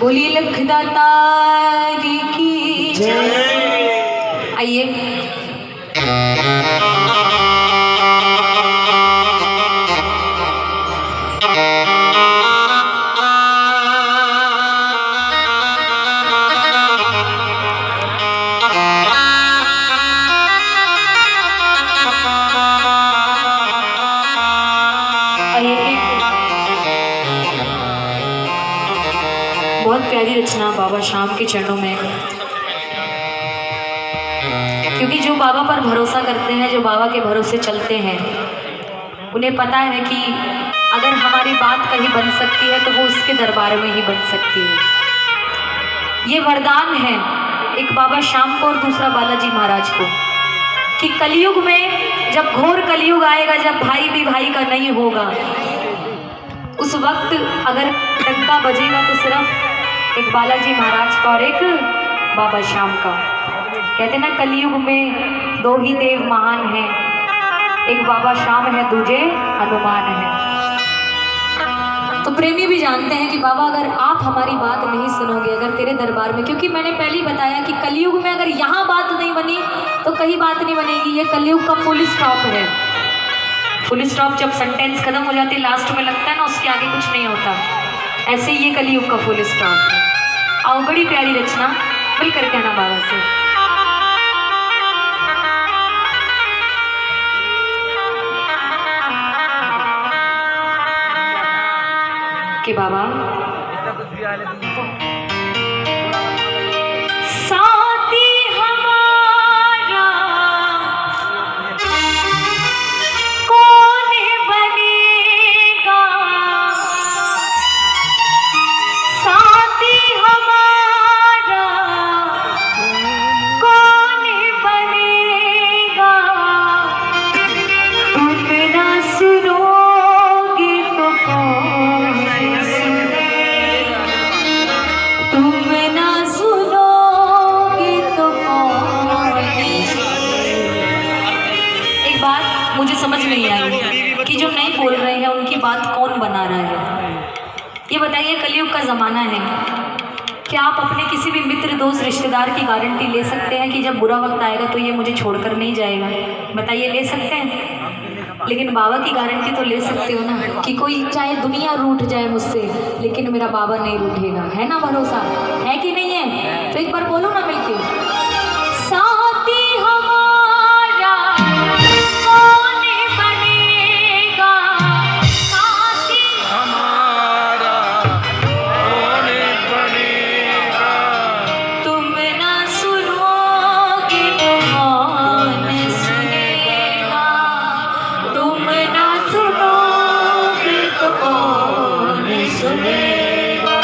बोली लखदाता की जय। आइए बहुत प्यारी रचना बाबा श्याम के चरणों में, क्योंकि जो बाबा पर भरोसा करते हैं, जो बाबा के भरोसे चलते हैं, उन्हें पता है कि अगर हमारी बात कहीं बन सकती है तो वो उसके दरबार में ही बन सकती है। ये वरदान है एक बाबा श्याम को और दूसरा बालाजी महाराज को कि कलयुग में जब घोर कलयुग आएगा, जब भाई भी भाई का नहीं होगा, उस वक्त अगर डंका बजेगा तो सिर्फ एक बालाजी महाराज का और एक बाबा श्याम का। कहते ना कलयुग में दो ही देव महान हैं, एक बाबा श्याम है, दूजे हनुमान है। तो प्रेमी भी जानते हैं कि बाबा अगर आप हमारी बात नहीं सुनोगे, अगर तेरे दरबार में, क्योंकि मैंने पहले ही बताया कि कलयुग में अगर यहाँ बात नहीं बनी तो कहीं बात नहीं बनेगी। ये कलयुग का फुल स्टॉप है। फुल स्टॉप जब सेंटेंस खत्म हो जाती है, लास्ट में लगता है ना उसके आगे कुछ नहीं होता, ऐसे ये कलयुग का फुल स्टॉप है। आओ बड़ी प्यारी रचना मिलकर कहना बाबा से। कि बाबा साथी हमारा कौन बनेगा, साथी हमारा कौन बनेगा, तुम ना सुनोगे तो कौन सुनेगा, तुम ना सुनोगे तो कौन सुनेगा। एक बात मुझे समझ नहीं आई कि जो नहीं बोल रहे हैं उनकी बात कौन बना रहा है। ये बताइए, कलयुग का ज़माना है, क्या आप अपने किसी भी मित्र दोस्त रिश्तेदार की गारंटी ले सकते हैं कि जब बुरा वक्त आएगा तो ये मुझे छोड़कर नहीं जाएगा? बताइए, ले सकते हैं? लेकिन बाबा की गारंटी तो ले सकते हो ना कि कोई चाहे दुनिया रूठ जाए मुझसे, लेकिन मेरा बाबा नहीं रूठेगा। है ना भरोसा? है कि नहीं है? तो एक बार बोलो ना मिलके, साथी हमारा कौन बनेगा, साथी हमारा कौन बनेगा, तुम ना सुनोगे तो कौन सुनेगा, तुम ना सुनोगे तो कौन सुनेगा।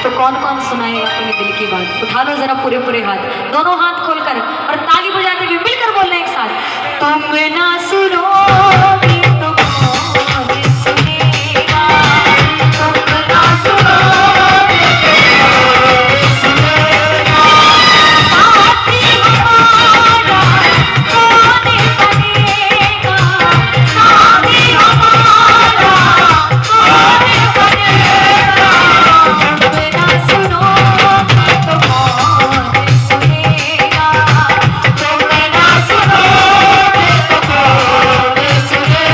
तो कौन कौन सुनाएगा अपने दिल की बात? उठा लो जरा पूरे पूरे हाथ, दोनों हाथ खोलकर और ताली बजाते हुए मिलकर बोलना एक साथ, तुम ना सुनोगे तो कौन सुनेगा, तुम ना सुनोगे तो कौन सुनेगा, साथी हमारा कौन बनेगा, साथी हमारा कौन बनेगा, तुम ना सुनोगे तो कौन सुनेगा, तुम ना सुनोगे तो कौन सुनेगा।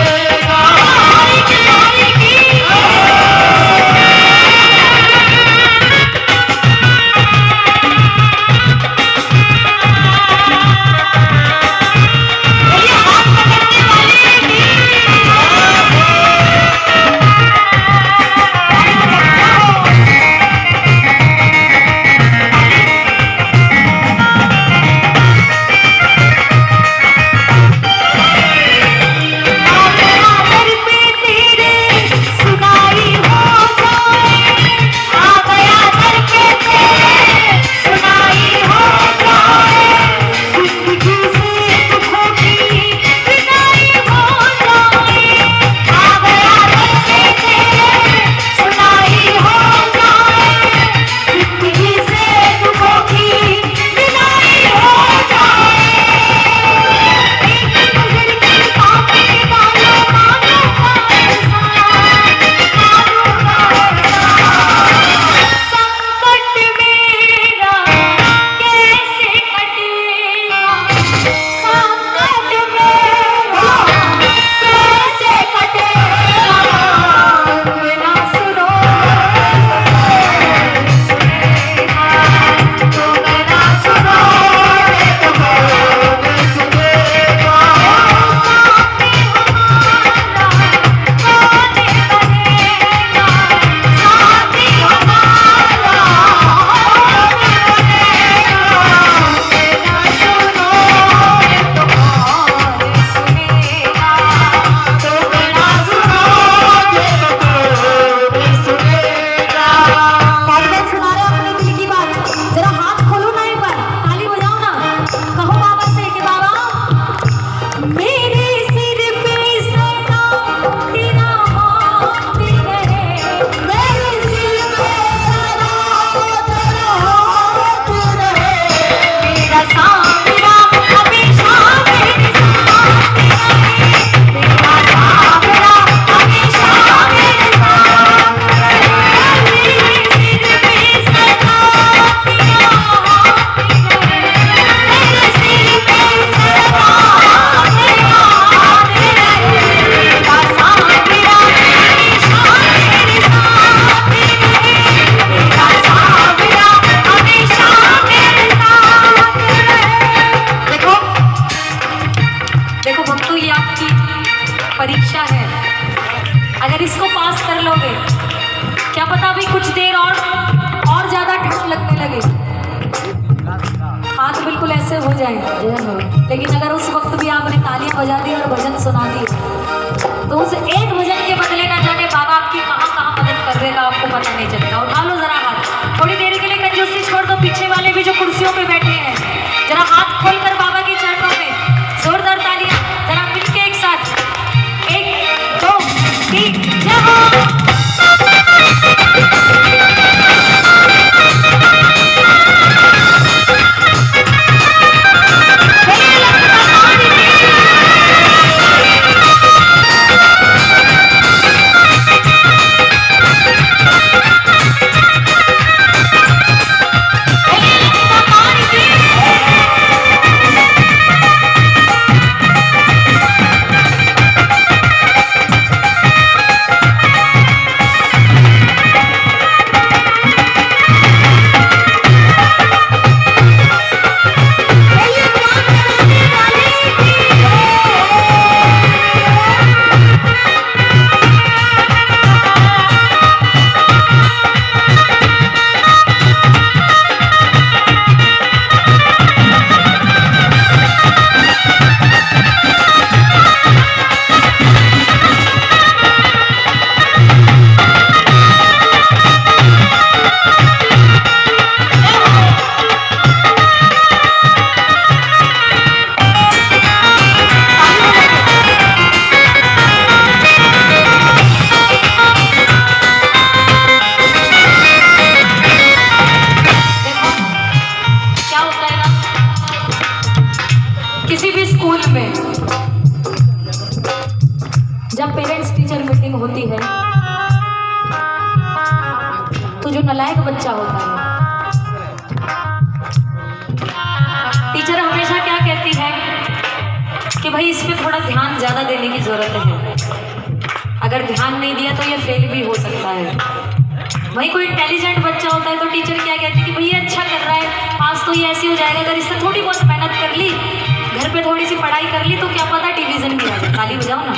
कुछ देर और ज्यादा ठंड लगने लगे, हाथ बिल्कुल ऐसे हो जाए, लेकिन अगर उस वक्त भी आपने तालियां बजा दी और भजन सुना दी तो उस एक भजन के बदले ना जाने बाबा आपकी कहाँ कहाँ मदद कर देगा, आपको पता नहीं चलेगा। उठा लो जरा हाथ, थोड़ी देर के लिए कंजूसी छोड़ दो। पीछे वाले भी जो कुर्सियों पे बैठे हैं जरा हाथ खोलकर बाबा के चरणों में जोरदार तालियां, जरा मिलके एक साथ, 1 2 3 जय हो। किसी भी स्कूल में जब पेरेंट्स टीचर मीटिंग होती है तो जो नालायक बच्चा होता है, टीचर हमेशा क्या कहती है कि भाई इस पे थोड़ा ध्यान ज्यादा देने की जरूरत है, अगर ध्यान नहीं दिया तो ये फेल भी हो सकता है। वही कोई इंटेलिजेंट बच्चा होता है तो टीचर क्या कहती है कि भाई ये अच्छा कर रहा है, पास तो ये ऐसे हो जाएगा, अगर इससे थोड़ी बहुत मेहनत कर ली, घर पे थोड़ी सी पढ़ाई कर ली तो क्या पता डिवीजन भी आ जाए। ताली बजाओ ना।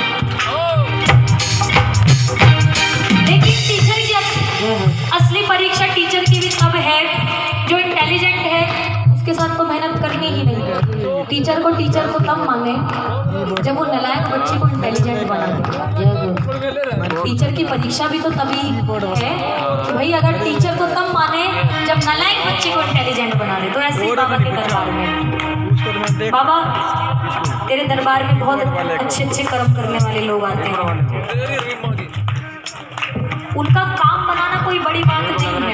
लेकिन टीचर की असली परीक्षा टीचर की भी तब है जो इंटेलिजेंट है, उसके साथ तो मेहनत करनी ही नहीं है। टीचर को तब माने जब वो नालायक बच्चे को इंटेलिजेंट बना दे। टीचर की परीक्षा भी तो तभी है कि भाई अगर टीचर को तब माने जब नालायक बच्चे को इंटेलिजेंट बना दे। तो ऐसे ही बाबा के दरबार में, बाबा तेरे दरबार में बहुत अच्छे अच्छे कर्म करने वाले लोग आते हैं, उनका काम बनाना कोई बड़ी बात नहीं है,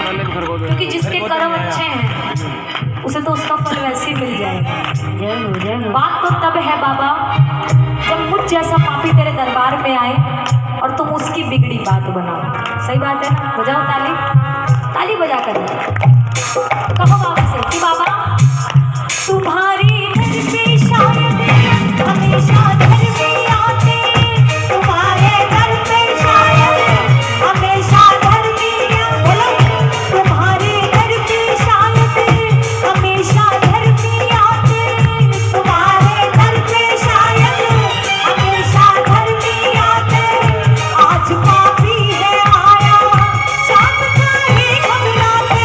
क्योंकि जिसके कर्म अच्छे हैं उसे तो उसका फल वैसे ही मिल जाएगा। बात तो तब है बाबा जब मुझ जैसा पापी तेरे दरबार में आए और तुम उसकी बिगड़ी बात बनाओ। सही बात है, बजाओ ताली, ताली बजा कर कहो बाबा से कि बाबा तुम्हारी घर पे शायद हमेशा घर में आते, तुम्हारे घर पे शायद हमेशा घर में आते, तुम्हारे घर पे शायद हमेशा घर में आते, तुम्हारे घर पे शायद हमेशा घर में आते। आज पापी है आया शाम का ही घबराते,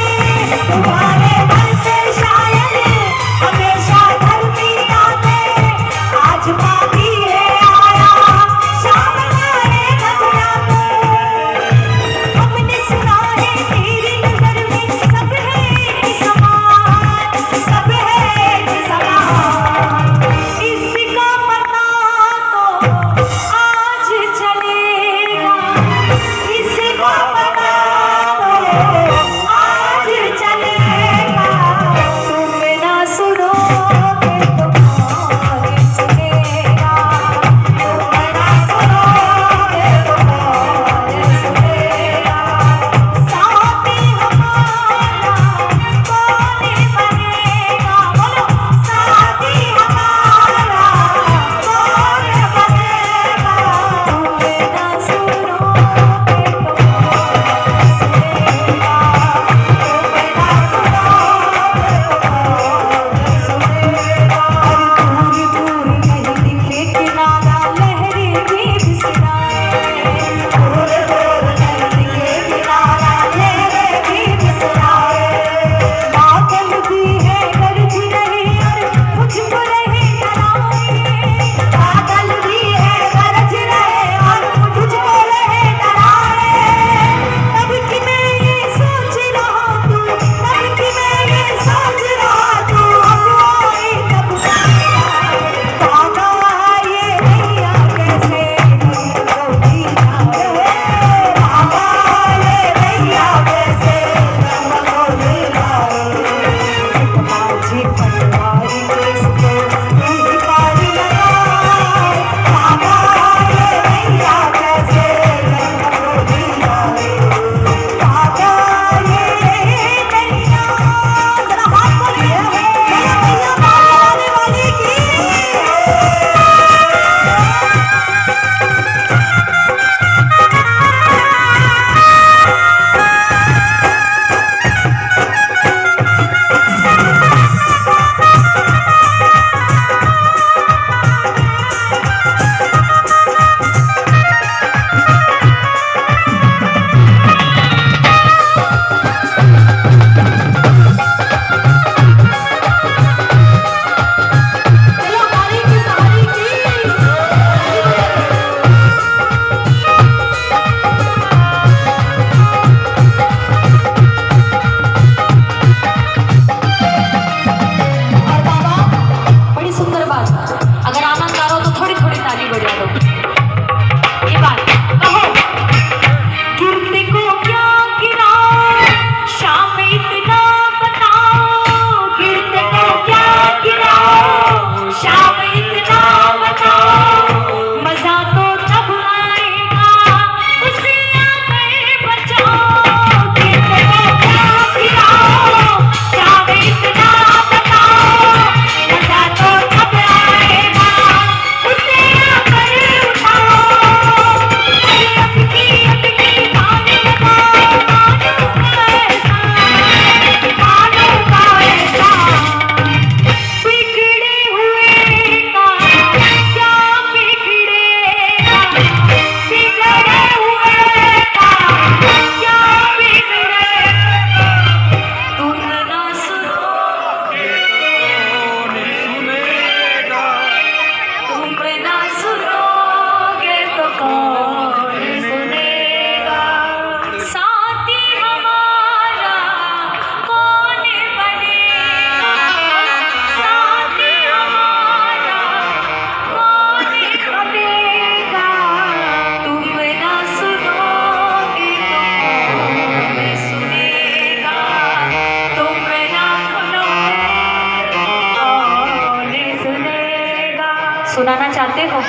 सुनाना चाहते हो?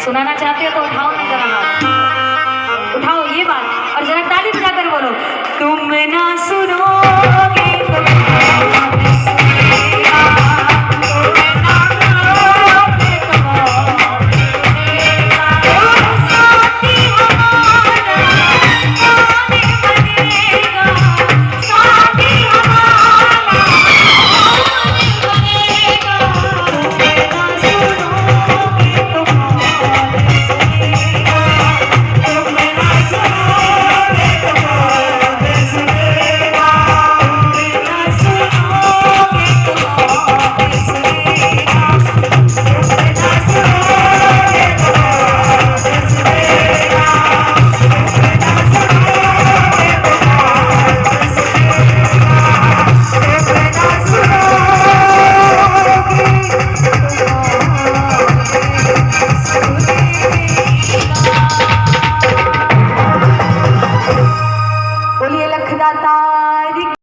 सुनाना चाहते हो तो उठाओ ना जरा हाथ, उठाओ ये बात और जरा ताली बजाकर बोलो, तुम ना सुनोगे तो बोलिए लखदाता